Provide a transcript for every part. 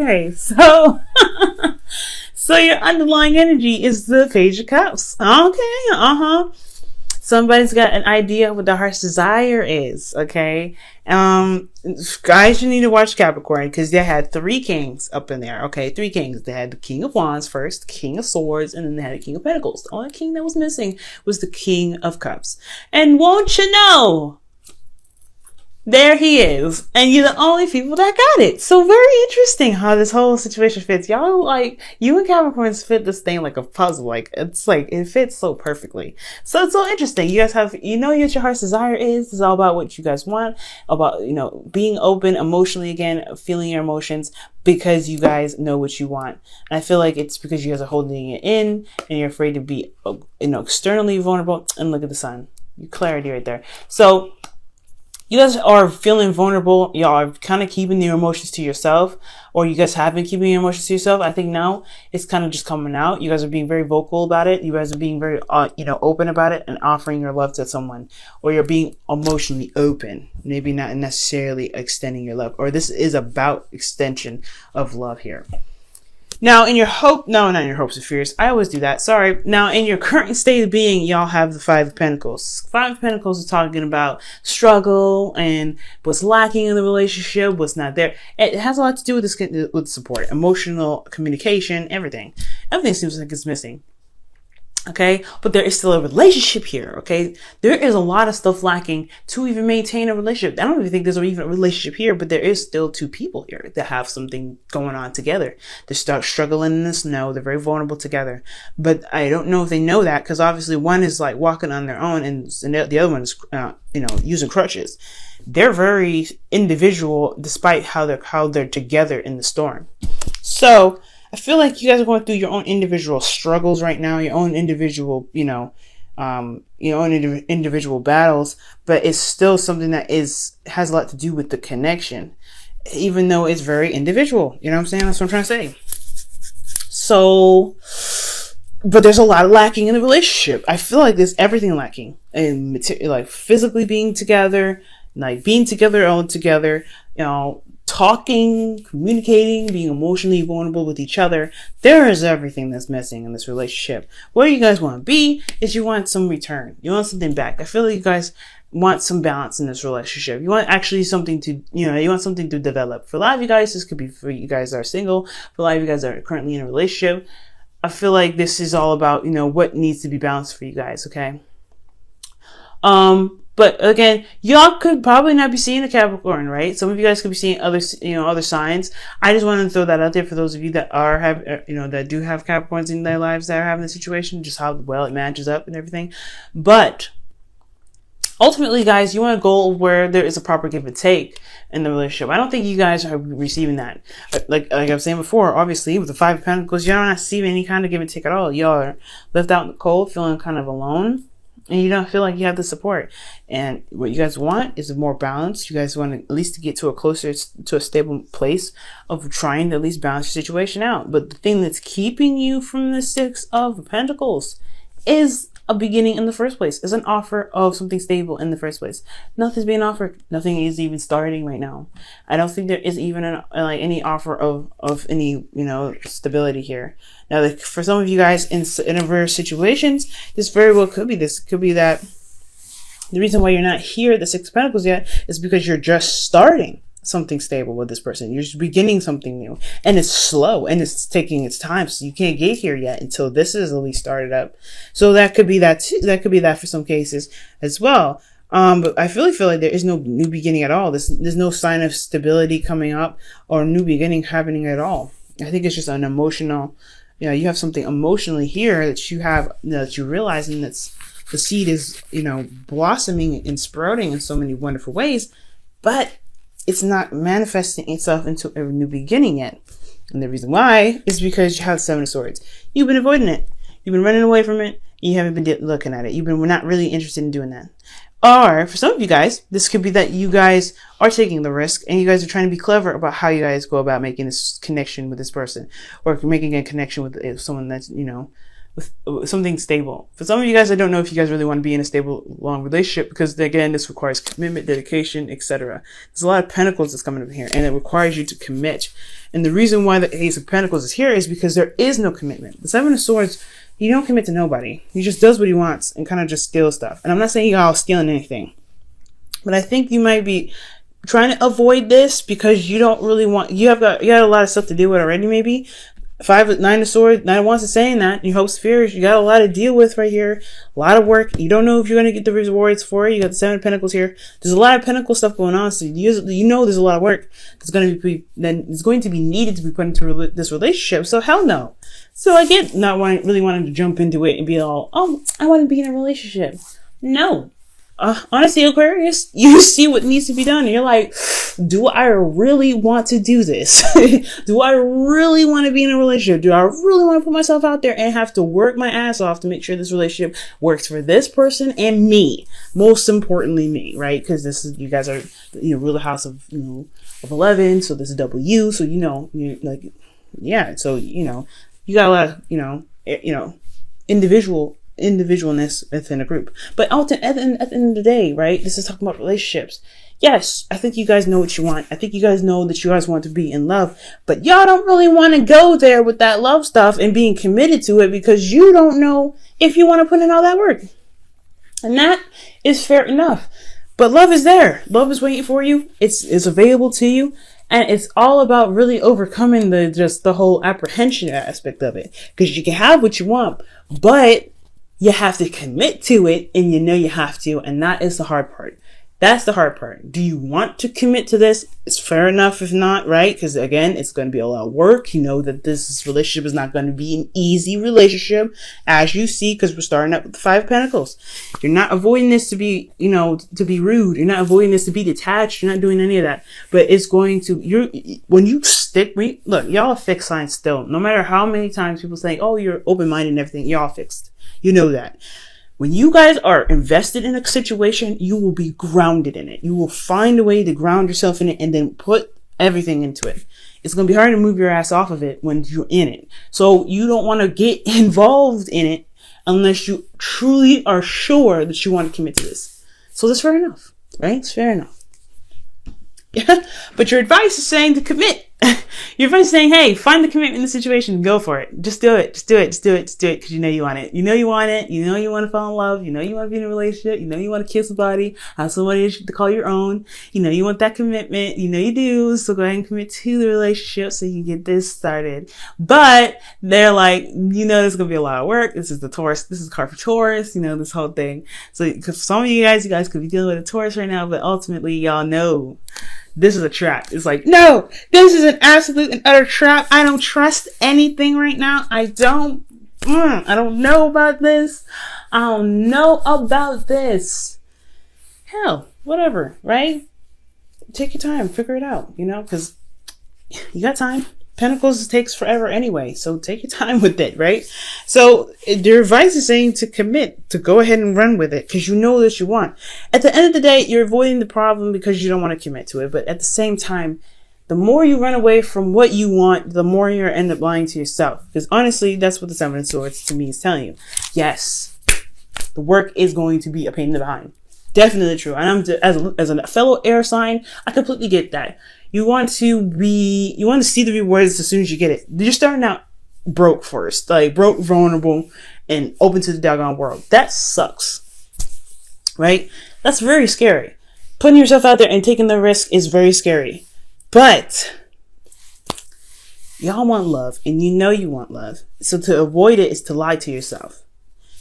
Okay, so so your underlying energy is the Page of Cups. Okay, somebody's got an idea of what the heart's desire is. Okay, guys, you need to watch Capricorn because they had three kings up in there. Okay, three kings. They had the King of Wands first, King of Swords, and then they had the King of Pentacles. The only king that was missing was the King of Cups. And won't you know, there he is, and you're the only people that got it. So very interesting how this whole situation fits. Y'all, like, you and Capricorns fit this thing like a puzzle. Like, it's like, it fits so perfectly. So it's so interesting. You guys have, you know what your heart's desire is. It's all about what you guys want, about, you know, being open emotionally again, feeling your emotions, because you guys know what you want. And I feel like it's because you guys are holding it in, and you're afraid to be, you know, externally vulnerable. And look at the sun. Clarity right there. So, you guys are feeling vulnerable. Y'all are kind of keeping your emotions to yourself, or you guys have been keeping your emotions to yourself. I think now it's kind of just coming out. You guys are being very vocal about it. You guys are being very, you know, open about it and offering your love to someone, or you're being emotionally open. Maybe not necessarily extending your love, or this is about extension of love here. Now, in your not in your hopes and fears. I always do that. Sorry. Now, in your current state of being, y'all have the Five of Pentacles. Five of Pentacles is talking about struggle and what's lacking in the relationship, what's not there. It has a lot to do with this, with support, emotional communication, everything. Everything seems like it's missing. Okay, but there is still a relationship here. Okay, there is a lot of stuff lacking to even maintain a relationship. I don't even think there's even a relationship here, but there is still two people here that have something going on together. They start struggling in the snow. They're very vulnerable together, but I don't know if they know that, because obviously one is like walking on their own, and the other one is, you know, using crutches. They're very individual, despite how they're together in the storm. So I feel like you guys are going through your own individual struggles right now, your own individual, your own individual battles, but it's still something that has a lot to do with the connection, even though it's very individual. You know what I'm saying? That's what I'm trying to say. So, but there's a lot lacking in the relationship. I feel like there's everything lacking, and like physically being together, like being together, all together, you know, talking, communicating, being emotionally vulnerable with each other. There is everything that's missing in this relationship. Where you guys want to be is you want some return. You want something back. I feel like you guys want some balance in this relationship. You want actually something to, you want something to develop. For a lot of you guys, this could be for you guys that are single. For a lot of you guys that are currently in a relationship, I feel like this is all about, what needs to be balanced for you guys. Okay. But again, y'all could probably not be seeing the Capricorn, right? Some of you guys could be seeing other signs. I just wanted to throw that out there for those of you that that do have Capricorns in their lives that are having the situation, just how well it matches up and everything. But ultimately, guys, you want a goal where there is a proper give and take in the relationship. I don't think you guys are receiving that. Like I was saying before, obviously, with the Five of Pentacles, you're not receiving any kind of give and take at all. Y'all are left out in the cold, feeling kind of alone. And you don't feel like you have the support. And what you guys want is more balance. You guys want to at least to get to a stable place of trying to at least balance your situation out. But the thing that's keeping you from the Six of Pentacles is a beginning in the first place. Is an offer of something stable in the first place. Nothing's being offered. Nothing is even starting right now. I don't think there is even any offer of any stability here. Now, for some of you guys in adverse situations, this very well could be this. Could be that the reason why you're not here at the Six of Pentacles yet is because you're just starting something stable with this person. You're just beginning something new, and it's slow and it's taking its time. So you can't get here yet until this is at least started up. So that could be that too. That could be that for some cases as well. But I feel like there is no new beginning at all. There's no sign of stability coming up or new beginning happening at all. I think it's just an emotional. You have something emotionally here that you have, that you realize, and that's the seed is, blossoming and sprouting in so many wonderful ways, but it's not manifesting itself into a new beginning yet. And the reason why is because you have the Seven of Swords. You've been avoiding it. You've been running away from it. You haven't been looking at it. We're not really interested in doing that. Or for some of you guys, this could be that you guys are taking the risk and you guys are trying to be clever about how you guys go about making this connection with this person, or making a connection with someone that's, with something stable. For some of you guys, I don't know if you guys really want to be in a stable, long relationship, because again, this requires commitment, dedication, etc. There's a lot of pentacles that's coming up here, and it requires you to commit. And the reason why the Ace of Pentacles is here is because there is no commitment. The Seven of Swords, he don't commit to nobody. He just does what he wants and kind of just steals stuff. And I'm not saying y'all stealing anything, but I think you might be trying to avoid this because you don't really want, you got a lot of stuff to deal with already, maybe. Nine of Swords, Nine of Wands is saying that. Your hopes, fears, you got a lot to deal with right here. A lot of work. You don't know if you're going to get the rewards for it. You got the Seven of Pentacles here. There's a lot of Pentacle stuff going on, so you know there's a lot of work that's going to be needed to be put into this relationship. So hell no. So I get not really wanting to jump into it and be all, oh, I want to be in a relationship. No. Honestly, Aquarius, you see what needs to be done. And you're like, do I really want to do this? Do I really want to be in a relationship? Do I really want to put myself out there and have to work my ass off to make sure this relationship works for this person and me? Most importantly, me, right? Because you guys are, ruler house of 11. So this is W. So, you're like, yeah. So, you got a lot of, individualness within a group. But at the end of the day, right, this is talking about relationships. Yes, I think you guys know what you want. I think you guys know that you guys want to be in love, but y'all don't really want to go there with that love stuff and being committed to it because you don't know if you want to put in all that work. And that is fair enough. But love is there. Love is waiting for you. It's available to you. And it's all about really overcoming the whole apprehension aspect of it. Because you can have what you want, but you have to commit to it, and you have to, and that is the hard part. That's the hard part. Do you want to commit to this? It's fair enough if not, right? Because again, it's going to be a lot of work. You know that this relationship is not going to be an easy relationship, as you see, because we're starting up with the Five of Pentacles. You're not avoiding this to be, to be rude. You're not avoiding this to be detached. You're not doing any of that. But it's going to, when you stick, look, y'all are fixed signs still. No matter how many times people say, oh, you're open-minded and everything, y'all fixed. You know that. When you guys are invested in a situation, you will be grounded in it. You will find a way to ground yourself in it and then put everything into it. It's going to be hard to move your ass off of it when you're in it. So you don't want to get involved in it unless you truly are sure that you want to commit to this. So that's fair enough, right? It's fair enough. Yeah. But your advice is saying to commit. Your advice is saying, hey, find the commitment in the situation. Go for it. Just do it. Just do it. Just do it. Just do it. Because you know you want it. You know you want it. You know you want to fall in love. You know you want to be in a relationship. You know you want to kiss somebody. Have somebody to call your own. You know you want that commitment. You know you do. So go ahead and commit to the relationship so you can get this started. But they're like, there's going to be a lot of work. This is the Taurus. This is card for Taurus. This whole thing. So because some of you guys could be dealing with a Taurus right now, but ultimately y'all know this is a trap. It's like, no, this is an absolute and utter trap. I don't trust anything right now. I don't know about this. I don't know about this. Hell, whatever, right? Take your time, figure it out, because you got time. Pentacles takes forever anyway, so take your time with it, right? So their advice is saying to commit, to go ahead and run with it, because you know that you want. At the end of the day, you're avoiding the problem because you don't want to commit to it. But at the same time, the more you run away from what you want, the more you end up lying to yourself. Because honestly, that's what the Seven of Swords to me is telling you. Yes, the work is going to be a pain in the behind. Definitely true. And as a fellow air sign, I completely get that. You want to see the rewards as soon as you get it. You're starting out broke first, like broke, vulnerable, and open to the doggone world. That sucks, right? That's very scary. Putting yourself out there and taking the risk is very scary. But y'all want love, and you want love. So to avoid it is to lie to yourself.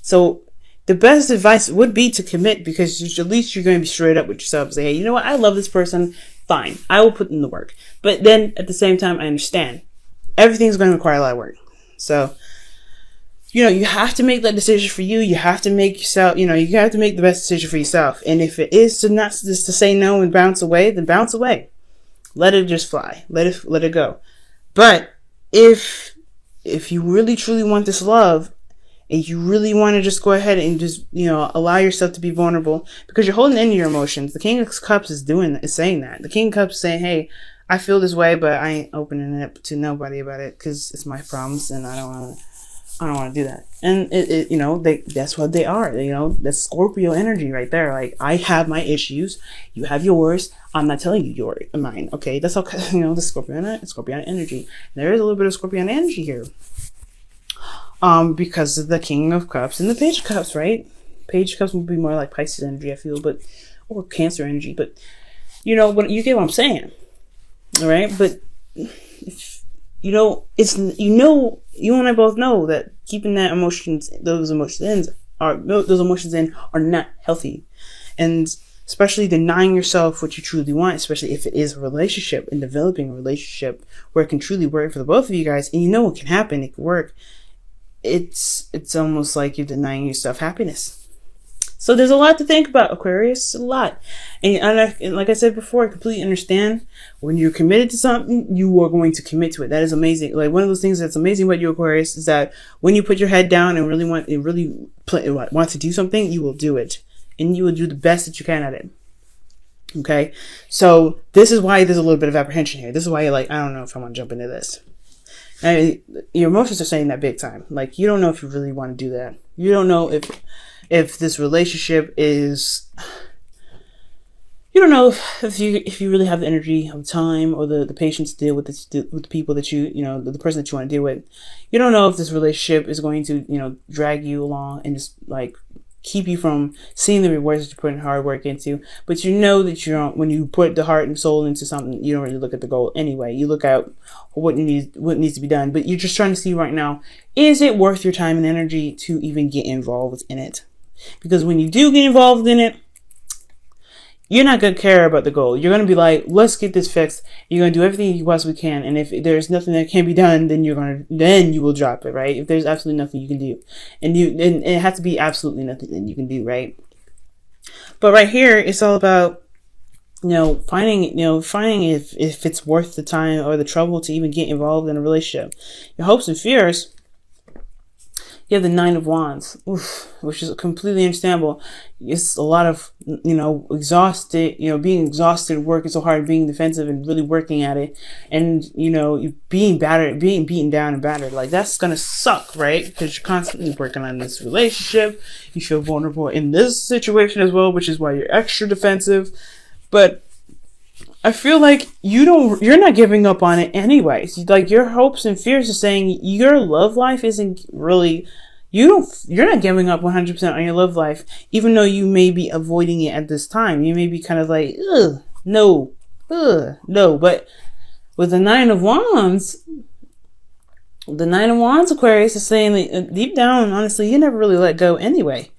So the best advice would be to commit, because at least you're going to be straight up with yourself and say, hey, you know what? I love this person. Fine. I will put in the work. But then at the same time, I understand everything's going to require a lot of work. So, you have to make that decision for you. You have to make yourself, you have to make the best decision for yourself. And if it is to not just to say no and bounce away, then bounce away. Let it just fly. Let it go. But if you really truly want this love, and you really want to just go ahead and just, allow yourself to be vulnerable, because you're holding in your emotions. The King of Cups is saying that. The King of Cups is saying, hey, I feel this way, but I ain't opening it up to nobody about it because it's my problems and I don't want to I don't want to do that. And you know, that's what they are. You know, that's Scorpio energy right there. Like, I have my issues, you have yours. I'm not telling you mine. Okay, that's okay. You know, the Scorpion energy. There is a little bit of Scorpion energy here. Because of the King of Cups and the Page of Cups, right? Page of Cups would be more like Pisces energy, I feel, or Cancer energy. But you know, you get what I'm saying, all right? But you know, you and I both know that keeping those emotions in are not healthy, and especially denying yourself what you truly want, especially if it is a relationship and developing a relationship where it can truly work for the both of you guys, and you know what can happen, it can work. It's almost like you're denying yourself happiness. So there's a lot to think about, Aquarius, a lot. And like I said before, I completely understand when you're committed to something, you are going to commit to it. That is amazing. Like, one of those things that's amazing about you, Aquarius, is that when you put your head down and really want to do something, you will do it. And you will do the best that you can at it. Okay? So this is why there's a little bit of apprehension here. This is why you're like, I don't know if I want to jump into this. And your emotions are saying that big time. Like, you don't know if you really want to do that. You don't know if this relationship is, you don't know if you really have the energy of time or the patience to deal with with the people that you know, the person that you want to deal with. You don't know if this relationship is going to, you know, drag you along and just like keep you from seeing the rewards that you're putting hard work into. But you know that when you put the heart and soul into something, you don't really look at the goal anyway. You look at what needs to be done. But you're just trying to see right now, is it worth your time and energy to even get involved in it? Because when you do get involved in it, you're not going to care about the goal. You're going to be like, let's get this fixed. You're going to do everything you possibly can. And if there's nothing that can be done, then you will drop it, right? If there's absolutely nothing you can do. And it has to be absolutely nothing that you can do, right? But right here, it's all about, finding if it's worth the time or the trouble to even get involved in a relationship. Your hopes and fears. You have the Nine of Wands, which is completely understandable. It's a lot of, exhausted, being exhausted, working so hard, being defensive and really working at it. And, you being beaten down and battered. Like, that's going to suck, right? Because you're constantly working on this relationship. You feel vulnerable in this situation as well, which is why you're extra defensive. But I feel like you're not giving up on it anyways. Like, your hopes and fears are saying your love life isn't really, you're not giving up 100% on your love life, even though you may be avoiding it at this time. You may be kind of like, no. But with the Nine of Wands, Aquarius is saying that deep down, honestly, you never really let go anyway.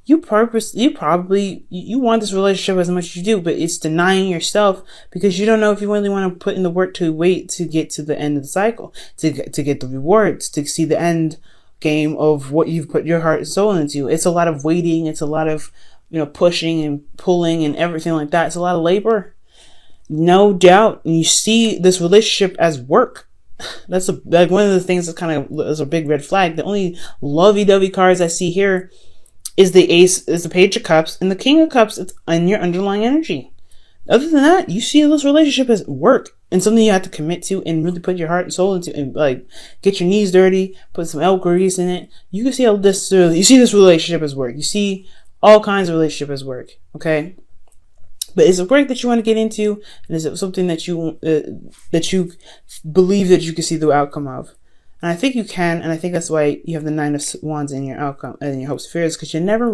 You want this relationship as much as you do, but it's denying yourself because you don't know if you really want to put in the work to wait to get to the end of the cycle, to get the rewards, to see the end game of what you've put your heart and soul into. It's a lot of waiting. It's a lot of, pushing and pulling and everything like that. It's a lot of labor, no doubt. And you see this relationship as work. That's one of the things that is a big red flag. The only lovey-dovey cards I see here is the Page of Cups and the King of Cups. It's in your underlying energy. Other than that, you see this relationship as work and something you have to commit to and really put your heart and soul into, and like get your knees dirty, put some elk grease in it. You can see how you see this relationship as work. You see all kinds of relationship as work. Okay. But is it work that you want to get into? And is it something that you believe that you can see the outcome of? And I think you can, and I think that's why you have the Nine of Wands in your outcome and your hopes and fears, because you never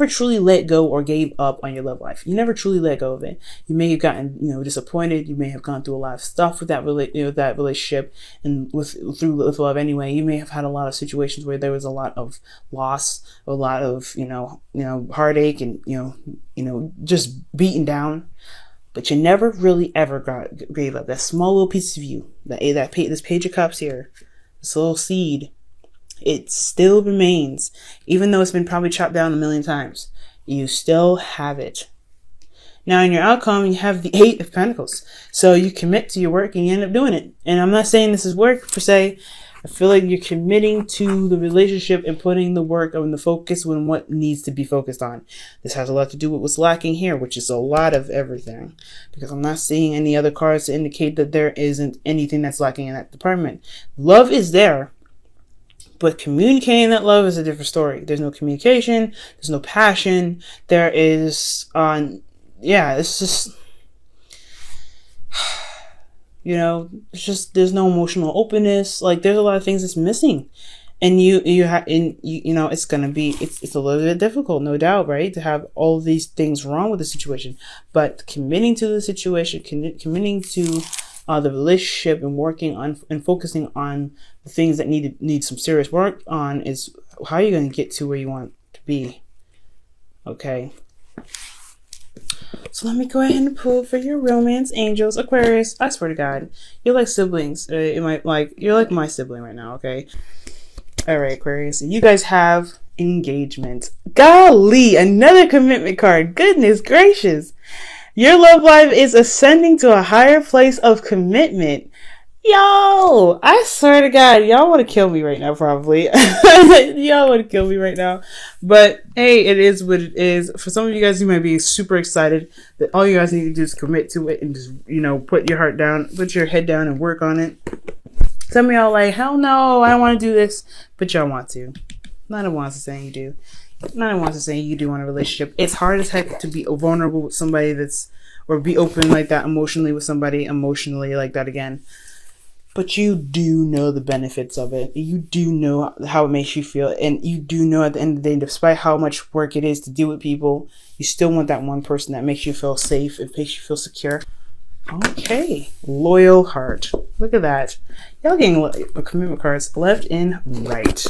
truly let go or gave up on your love life. You never truly let go of it. You may have gotten, disappointed. You may have gone through a lot of stuff with that relationship, and with love anyway. You may have had a lot of situations where there was a lot of loss, a lot of heartache, and just beaten down. But you never really ever gave up that small little piece of you, this Page of Cups here, this little seed. It still remains, even though it's been probably chopped down a million times. You still have it. Now, in your outcome, you have the Eight of Pentacles. So you commit to your work and you end up doing it. And I'm not saying this is work per se. I feel like you're committing to the relationship and putting the work on the focus on what needs to be focused on. This has a lot to do with what's lacking here, which is a lot of everything. Because I'm not seeing any other cards to indicate that there isn't anything that's lacking in that department. Love is there. But communicating that love is a different story. There's no communication. There's no passion. There is, it's just, it's just, there's no emotional openness. Like, there's a lot of things that's missing. And it's gonna be, it's a little bit difficult, no doubt, right? To have all these things wrong with the situation. But committing to the situation, committing to the relationship, and working on and focusing on the things that need some serious work on is how you're going to get to where you want to be. Okay. So let me go ahead and pull for your romance angels. Aquarius, I swear to God, you're like siblings. You're like my sibling right now. Okay. All right, Aquarius. You guys have engagement. Golly, another commitment card. Goodness gracious. Your love life is ascending to a higher place of commitment. Yo, I swear to God, y'all want to kill me right now, probably. Y'all want to kill me right now. But hey, it is what it is. For some of you guys, you might be super excited that all you guys need to do is commit to it and just, put your heart down, put your head down and work on it. Some of y'all like, hell no, I don't want to do this. But y'all want to. None of wants to say you do. None of wants to say you do want a relationship. It's hard as heck to be vulnerable with somebody or be open like that emotionally with somebody emotionally like that again. But you do know the benefits of it. You do know how it makes you feel. And you do know at the end of the day, despite how much work it is to deal with people, you still want that one person that makes you feel safe and makes you feel secure. Okay. Loyal heart. Look at that. Y'all getting commitment cards left and right.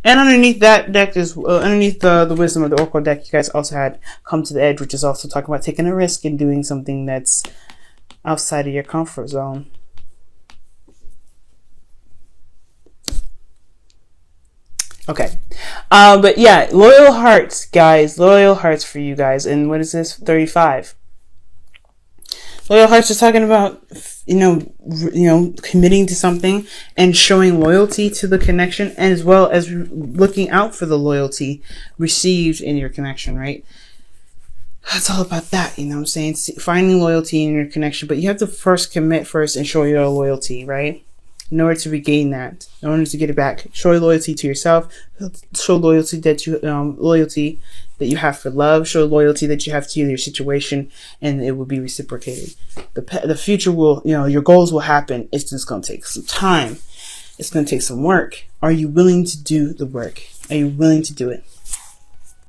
And underneath that deck is underneath the wisdom of the Oracle deck, you guys also had Come to the Edge, which is also talking about taking a risk and doing something that's outside of your comfort zone. Okay. But yeah, loyal hearts, guys. Loyal hearts for you guys. And what is this? 35. Loyal hearts is talking about, committing to something and showing loyalty to the connection, and as well as looking out for the loyalty received in your connection, right? That's all about that, you know what I'm saying? Finding loyalty in your connection, but you have to first commit first and show your loyalty, right? In order to regain that, in order to get it back, show loyalty to yourself, show loyalty that you have for love, show loyalty that you have to your situation, and it will be reciprocated. The future will, your goals will happen. It's just going to take some time. It's going to take some work. Are you willing to do the work? Are you willing to do it?